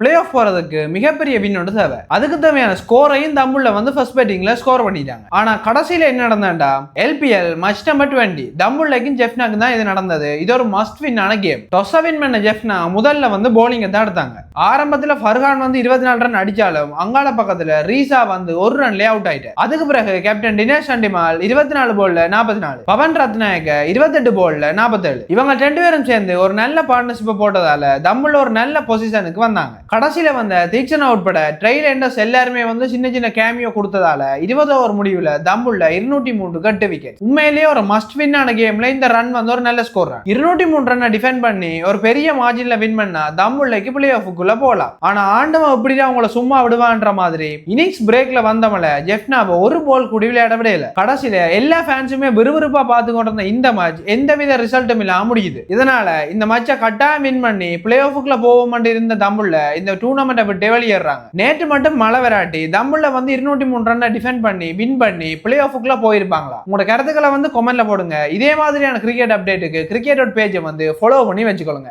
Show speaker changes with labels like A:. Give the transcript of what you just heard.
A: Play off போறதுக்கு மிகப்பெரிய win ஒன்று தேவை. அதுக்கு தேவையான ஸ்கோரையும் தம்புள்ள வந்து ஃபர்ஸ்ட் பேட்டிங்ல ஸ்கோர் பண்ணிட்டாங்க. ஆனா கடைசியில என்ன நடந்தாண்டா, எல்பிஎல் மச் நம்பர் 20 தம்புள்ளைக்கும் ஜெஃப்னாக்கும் தான் இது நடந்தது. இது ஒரு மஸ்ட் வின் ஆன கேம். டொஸ வின் பண்ண ஜெஃப்னா முதல்ல வந்து போலிங் தான் எடுத்தாங்க. ஆரம்பத்துல ஃபர்ஹான் வந்து 24 ரன் அடிச்சாலும் அங்கால பக்கத்துல ரீசா வந்து ஒரு ரன்லயே அவுட் ஆயிட்டு. அதுக்கு பிறகு கேப்டன் தினேஷ் சண்டிமால் 24 பால்ல 44, பவன் ரத்நாயக்க 28 பால்ல 47. இவங்க ரெண்டு பேரும் சேர்ந்து ஒரு நல்ல பார்ட்னர்ஷிப் போட்டதால தம்புள்ள ஒரு நல்ல பொசிஷனுக்கு வந்தாங்க. கடைசியில வந்த தீக்ஷனா உட்பட ட்ரைல் எண்டர்ஸ் எல்லாருமே வந்து சின்ன சின்ன கேமியோ கொடுத்ததால 20 ஓவர் முடிவுல தம்புள்ள 203 கட்டு விக்கெட். உண்மையிலேயே ஒரு மஸ்ட் வின் ஆன கேம்ல இந்த ரன் வந்து ஒரு நல்ல ஸ்கோர். 203 ரன் டிஃபெண்ட் பண்ணி ஒரு பெரிய மார்ஜின்ல வின் பண்ணா தம்புள்ளைக்கு பிளே ஆஃப்க்குள்ள போலாம். ஆனா ஆண்டவன் எப்படிதான் அவங்கள சும்மா விடுவான்ற மாதிரி இன்னிங்ஸ் பிரேக்ல வந்தமல ஜெஃப்னாவை ஒரு பால் கூட விளையாட விடையில. கடைசியில எல்லா ஃபேன்ஸுமே விறுவிறுப்பா பார்த்து கொண்டிருந்த இந்த மேட்ச் எந்தவித ரிசல்ட்டும் இல்லாம முடியுது. இதனால இந்த மேட்சை கட்டாயம் வின் பண்ணி பிளே ஆஃப்க்குள்ள போவோம் இருந்த தம்புள்ள இந்த டூர்னமெண்ட்டை விட்டு வெளியேறாங்க. நேற்று மட்டும் மழை வராட்டி தம்புள்ள வந்து 203 ரன் டிஃபெண்ட் பண்ணி வின் பண்ணி பிளே ஆஃப்க்குள்ள போயிருப்பாங்களா? உங்களோட கருத்துக்களை வந்து கமெண்ட்ல போடுங்க. இதே மாதிரியான கிரிக்கெட் அப்டேட்டுக்கு கிரிக்கெட் பேஜை வந்து ஃபாலோ பண்ணி வச்சுக்கொள்ளுங்க.